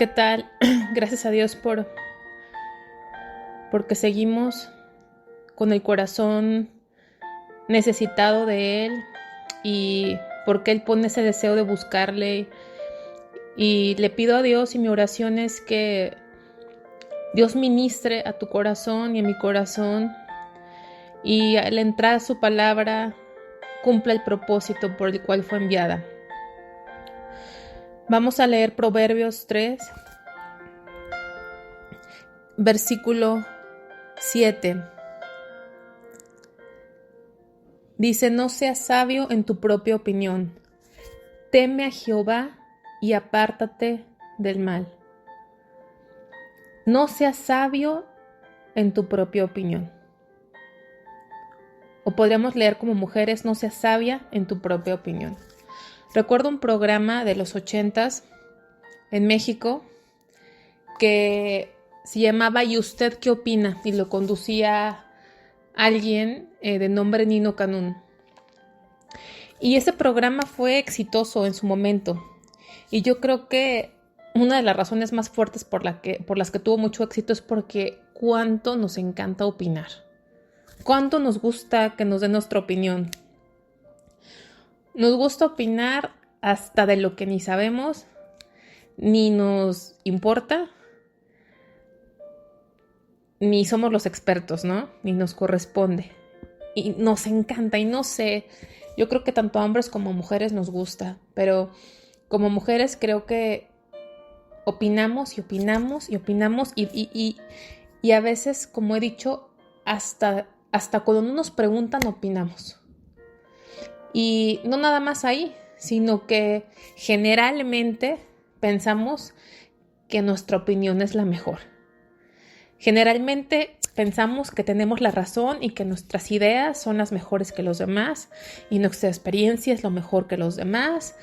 ¿Qué tal? Gracias a Dios porque seguimos con el corazón necesitado de Él y porque Él pone ese deseo de buscarle. Y le pido a Dios, y mi oración es que Dios ministre a tu corazón y a mi corazón, y al entrar a su palabra cumpla el propósito por el cual fue enviada. Vamos a leer Proverbios 3, versículo 7. Dice: no seas sabio en tu propia opinión. Teme a Jehová y apártate del mal. No seas sabio en tu propia opinión. O podríamos leer como mujeres: no seas sabia en tu propia opinión. Recuerdo un programa de los 80s en México que se llamaba ¿Y usted qué opina? Y lo conducía alguien de nombre Nino Canún. Y ese programa fue exitoso en su momento. Y yo creo que una de las razones más fuertes por las que tuvo mucho éxito es porque cuánto nos encanta opinar. Cuánto nos gusta que nos den nuestra opinión. Nos gusta opinar hasta de lo que ni sabemos, ni nos importa, ni somos los expertos, ¿no? Ni nos corresponde. Y nos encanta, y no sé, yo creo que tanto a hombres como a mujeres nos gusta, pero como mujeres creo que opinamos y opinamos y opinamos y a veces, como he dicho, hasta cuando no nos preguntan opinamos. Y no nada más ahí, sino que generalmente pensamos que nuestra opinión es la mejor. Generalmente pensamos que tenemos la razón y que nuestras ideas son las mejores que los demás y nuestra experiencia es lo mejor que los demás.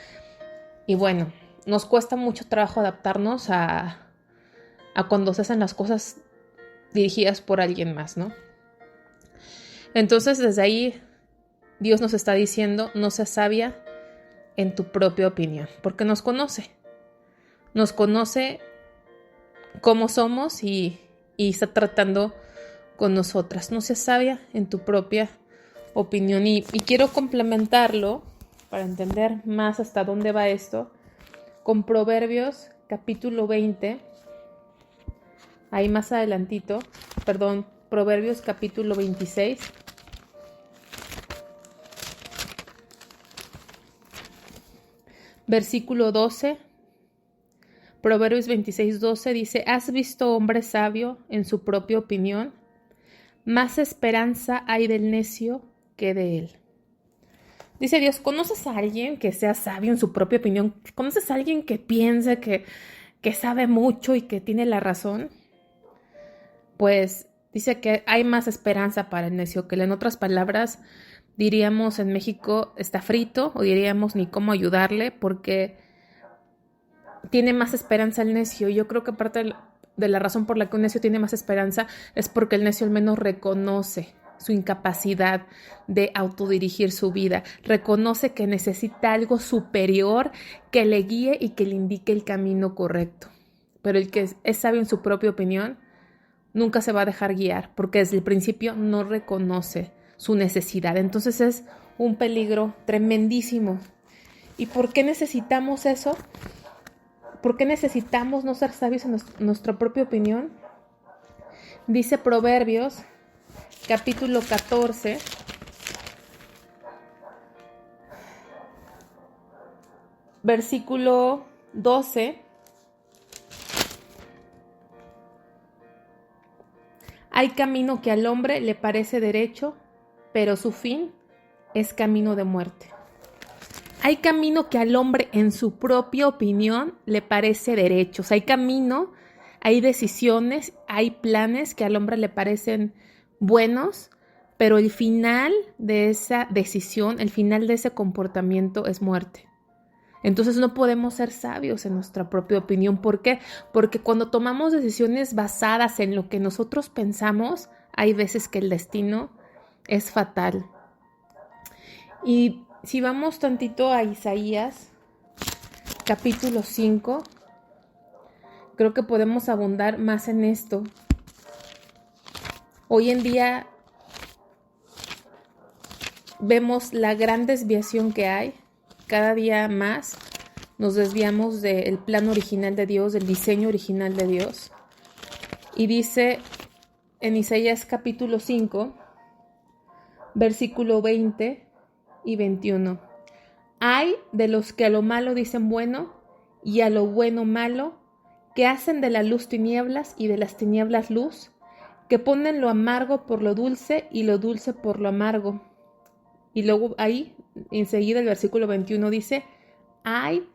Y bueno, nos cuesta mucho trabajo adaptarnos a cuando se hacen las cosas dirigidas por alguien más, ¿no? Entonces, desde ahí, Dios nos está diciendo: no seas sabia en tu propia opinión, porque nos conoce cómo somos y está tratando con nosotras. No seas sabia en tu propia opinión. Y quiero complementarlo para entender más hasta dónde va esto con Proverbios capítulo 20, ahí más adelantito, Proverbios capítulo 26, versículo 12. Proverbios 26:12 dice: ¿has visto hombre sabio en su propia opinión? Más esperanza hay del necio que de él. Dice Dios: ¿conoces a alguien que sea sabio en su propia opinión? ¿Conoces a alguien que piense que sabe mucho y que tiene la razón? Pues dice que hay más esperanza para el necio que él. En otras palabras, diríamos en México está frito, o diríamos ni cómo ayudarle, porque tiene más esperanza el necio. Yo creo que parte de la razón por la que un necio tiene más esperanza es porque el necio al menos reconoce su incapacidad de autodirigir su vida, reconoce que necesita algo superior que le guíe y que le indique el camino correcto. Pero el que es sabio en su propia opinión nunca se va a dejar guiar, porque desde el principio no reconoce su necesidad. Entonces es un peligro tremendísimo. ¿Y por qué necesitamos eso? ¿Por qué necesitamos no ser sabios en nuestra propia opinión? Dice Proverbios, capítulo 14, versículo 12. Hay camino que al hombre le parece derecho, pero su fin es camino de muerte. Hay camino que al hombre en su propia opinión le parece derecho. O sea, hay camino, hay decisiones, hay planes que al hombre le parecen buenos, pero el final de esa decisión, el final de ese comportamiento es muerte. Entonces no podemos ser sabios en nuestra propia opinión. ¿Por qué? Porque cuando tomamos decisiones basadas en lo que nosotros pensamos, hay veces que el destino es fatal. Y si vamos tantito a Isaías, capítulo 5, creo que podemos abundar más en esto. Hoy en día vemos la gran desviación que hay. Cada día más nos desviamos del plan original de Dios, del diseño original de Dios. Y dice en Isaías capítulo 5, versículo 20 y 21. Ay de los que a lo malo dicen bueno y a lo bueno malo, que hacen de la luz tinieblas y de las tinieblas luz, que ponen lo amargo por lo dulce y lo dulce por lo amargo. Y luego ahí, enseguida el versículo 21 dice, ay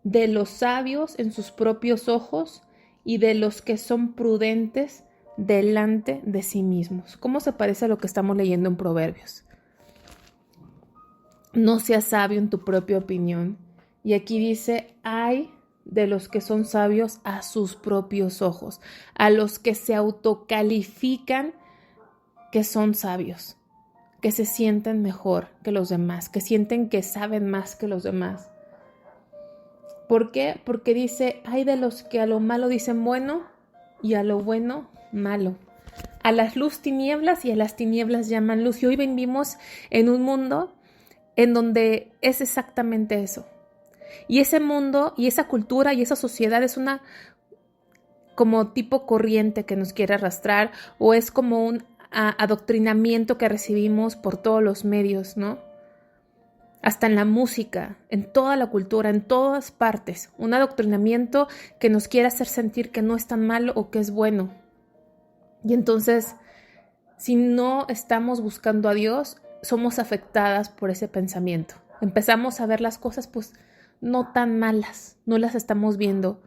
de los sabios en sus propios ojos y de los que son prudentes delante de sí mismos. ¿Cómo se parece a lo que estamos leyendo en Proverbios? No seas sabio en tu propia opinión. Y aquí dice, ay de los que son sabios a sus propios ojos, a los que se autocalifican que son sabios, que se sienten mejor que los demás, que sienten que saben más que los demás. ¿Por qué? Porque dice, ay de los que a lo malo dicen bueno y a lo bueno malo. A las luz tinieblas y a las tinieblas llaman luz. Y hoy vivimos en un mundo en donde es exactamente eso. Y ese mundo y esa cultura y esa sociedad es una como tipo corriente que nos quiere arrastrar, o es como un adoctrinamiento que recibimos por todos los medios, ¿no? Hasta en la música, en toda la cultura, en todas partes. Un adoctrinamiento que nos quiere hacer sentir que no es tan malo o que es bueno. Y entonces, si no estamos buscando a Dios, somos afectadas por ese pensamiento. Empezamos a ver las cosas pues no tan malas, no las estamos viendo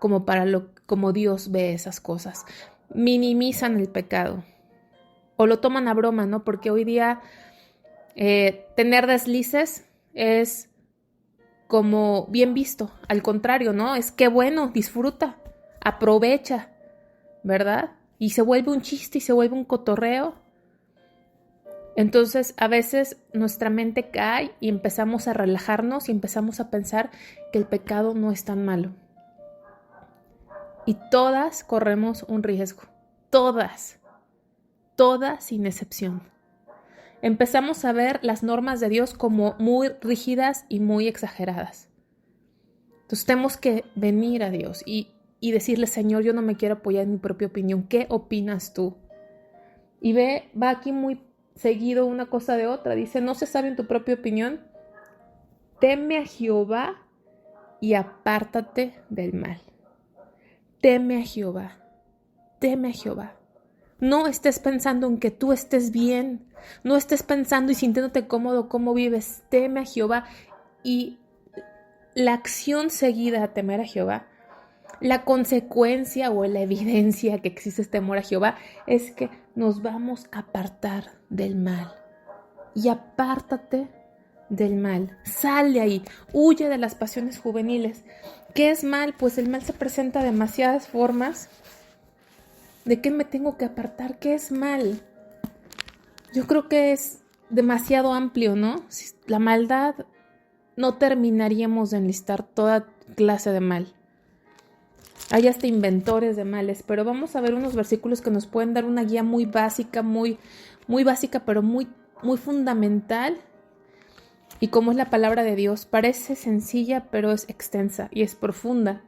como Dios ve esas cosas. Minimizan el pecado o lo toman a broma, ¿no? Porque hoy día tener deslices es como bien visto. Al contrario, ¿no? Es que bueno, disfruta, aprovecha, ¿verdad? Y se vuelve un chiste y se vuelve un cotorreo. Entonces, a veces nuestra mente cae y empezamos a relajarnos y empezamos a pensar que el pecado no es tan malo. Y todas corremos un riesgo. Todas sin excepción. Empezamos a ver las normas de Dios como muy rígidas y muy exageradas. Entonces tenemos que venir a Dios y decirle, Señor, yo no me quiero apoyar en mi propia opinión. ¿Qué opinas tú? Y va aquí muy seguido una cosa de otra. Dice, no se sabe en tu propia opinión. Teme a Jehová y apártate del mal. Teme a Jehová. Teme a Jehová. No estés pensando en que tú estés bien. No estés pensando y sintiéndote cómodo cómo vives. Teme a Jehová. Y la acción seguida a temer a Jehová, la consecuencia o la evidencia que existe este temor a Jehová es que nos vamos a apartar del mal. Y apártate del mal. Sal de ahí. Huye de las pasiones juveniles. ¿Qué es mal? Pues el mal se presenta de demasiadas formas. ¿De qué me tengo que apartar? ¿Qué es mal? Yo creo que es demasiado amplio, ¿no? La maldad, no terminaríamos de enlistar toda clase de mal. Hay hasta inventores de males, pero vamos a ver unos versículos que nos pueden dar una guía muy básica, muy básica, pero muy fundamental. Y como es la palabra de Dios, parece sencilla, pero es extensa y es profunda.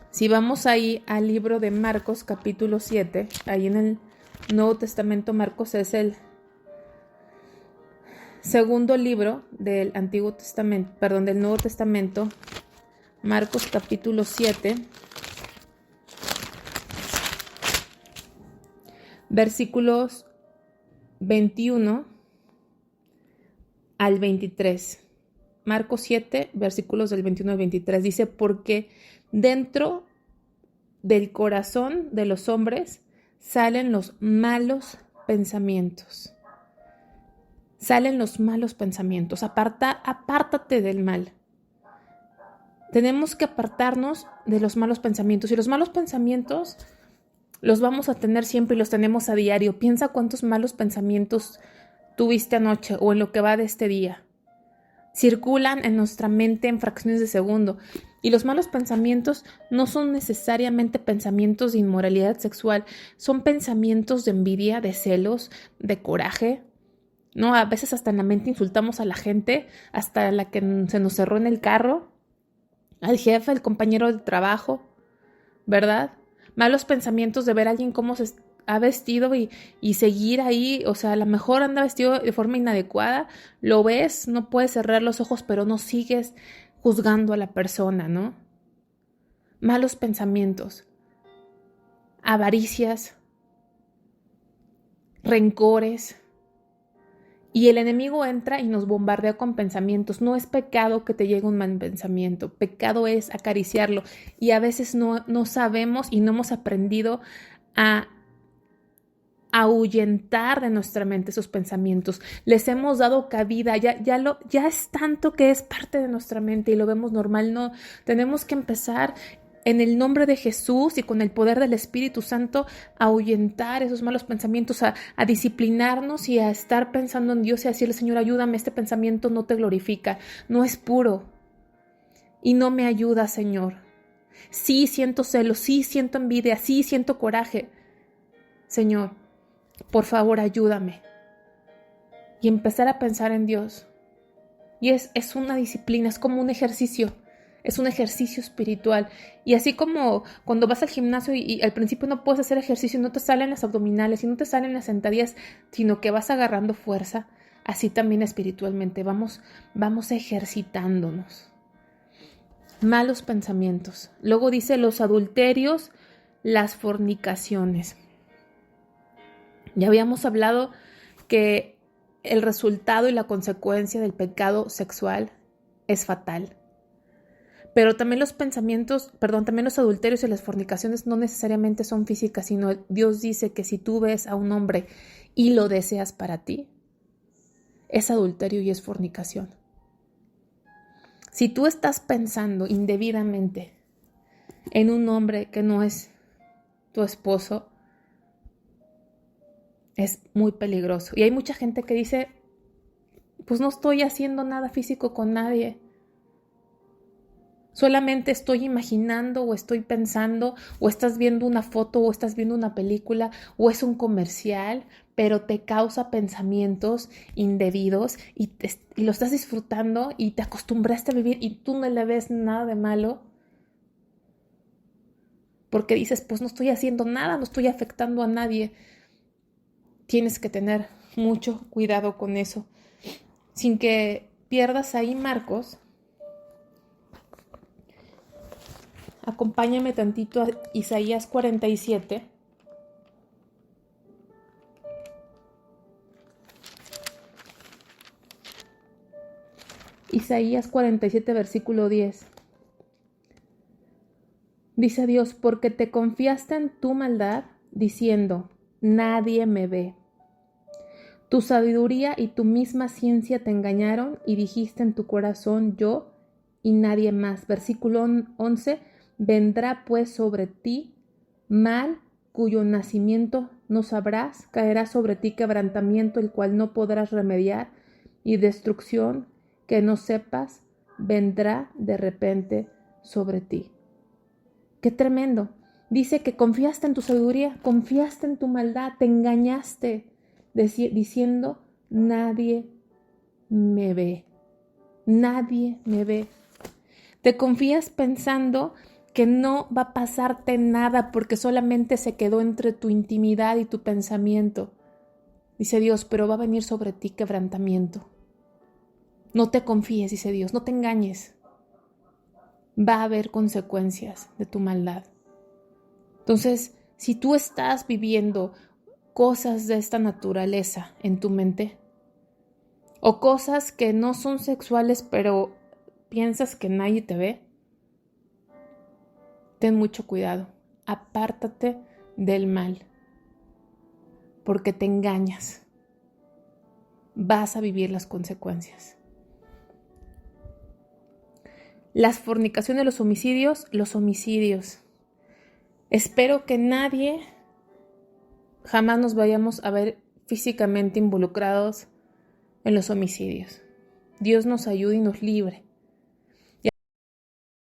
Si vamos ahí al libro de Marcos, capítulo 7, ahí en el Nuevo Testamento, Marcos es el segundo libro del del Nuevo Testamento, Marcos capítulo 7, versículos 21 al 23. Marcos 7, versículos del 21 al 23. Dice, porque dentro del corazón de los hombres salen los malos pensamientos. Salen los malos pensamientos. Apártate del mal. Tenemos que apartarnos de los malos pensamientos. Y los malos pensamientos los vamos a tener siempre y los tenemos a diario. Piensa cuántos malos pensamientos tuviste anoche o en lo que va de este día. circulan en nuestra mente en fracciones de segundo. Y los malos pensamientos no son necesariamente pensamientos de inmoralidad sexual, son pensamientos de envidia, de celos, de coraje, ¿no? A veces hasta en la mente insultamos a la gente, hasta la que se nos cerró en el carro, al jefe, al compañero de trabajo, ¿verdad? Malos pensamientos de ver a alguien cómo se ha vestido y seguir ahí, o sea, a lo mejor anda vestido de forma inadecuada, lo ves, no puedes cerrar los ojos, pero no sigues juzgando a la persona, ¿no? Malos pensamientos, avaricias, rencores. Y el enemigo entra y nos bombardea con pensamientos. No es pecado que te llegue un mal pensamiento, pecado es acariciarlo. Y a veces no sabemos y no hemos aprendido a ahuyentar de nuestra mente esos pensamientos. Les hemos dado cabida, ya es tanto que es parte de nuestra mente y lo vemos normal. No, tenemos que empezar en el nombre de Jesús y con el poder del Espíritu Santo a ahuyentar esos malos pensamientos, a disciplinarnos y a estar pensando en Dios y a decirle, Señor, ayúdame, este pensamiento no te glorifica, no es puro y no me ayuda, Señor. Sí siento celos, sí siento envidia, sí siento coraje. Señor, por favor, ayúdame. Y empezar a pensar en Dios. Y es una disciplina, es como un ejercicio. Es un ejercicio espiritual. Y así como cuando vas al gimnasio y al principio no puedes hacer ejercicio, no te salen las abdominales y no te salen las sentadillas, sino que vas agarrando fuerza, así también espiritualmente. Vamos ejercitándonos. Malos pensamientos. Luego dice los adulterios, las fornicaciones. Ya habíamos hablado que el resultado y la consecuencia del pecado sexual es fatal. Pero también también los adulterios y las fornicaciones no necesariamente son físicas, sino Dios dice que si tú ves a un hombre y lo deseas para ti, es adulterio y es fornicación. Si tú estás pensando indebidamente en un hombre que no es tu esposo, es muy peligroso. Y hay mucha gente que dice, pues no estoy haciendo nada físico con nadie. Solamente estoy imaginando o estoy pensando o estás viendo una foto o estás viendo una película o es un comercial, pero te causa pensamientos indebidos y lo estás disfrutando y te acostumbraste a vivir y tú no le ves nada de malo porque dices, pues no estoy haciendo nada, no estoy afectando a nadie. Tienes que tener mucho cuidado con eso. Sin que pierdas ahí, Marcos, acompáñame tantito a Isaías 47. Isaías 47, versículo 10. Dice Dios, porque te confiaste en tu maldad, diciendo, nadie me ve. Tu sabiduría y tu misma ciencia te engañaron y dijiste en tu corazón, yo y nadie más. Versículo 11, vendrá pues sobre ti mal cuyo nacimiento no sabrás, caerá sobre ti quebrantamiento el cual no podrás remediar y destrucción que no sepas vendrá de repente sobre ti. ¡Qué tremendo! Dice que confiaste en tu sabiduría, confiaste en tu maldad, te engañaste diciendo, nadie me ve, nadie me ve. Te confías pensando que no va a pasarte nada porque solamente se quedó entre tu intimidad y tu pensamiento. Dice Dios, pero va a venir sobre ti quebrantamiento. No te confíes, dice Dios, no te engañes. Va a haber consecuencias de tu maldad. Entonces, si tú estás viviendo cosas de esta naturaleza en tu mente, o cosas que no son sexuales, pero piensas que nadie te ve, ten mucho cuidado. Apártate del mal, porque te engañas. Vas a vivir las consecuencias. Las fornicaciones, los homicidios. Espero que nadie jamás nos vayamos a ver físicamente involucrados en los homicidios. Dios nos ayude y nos libre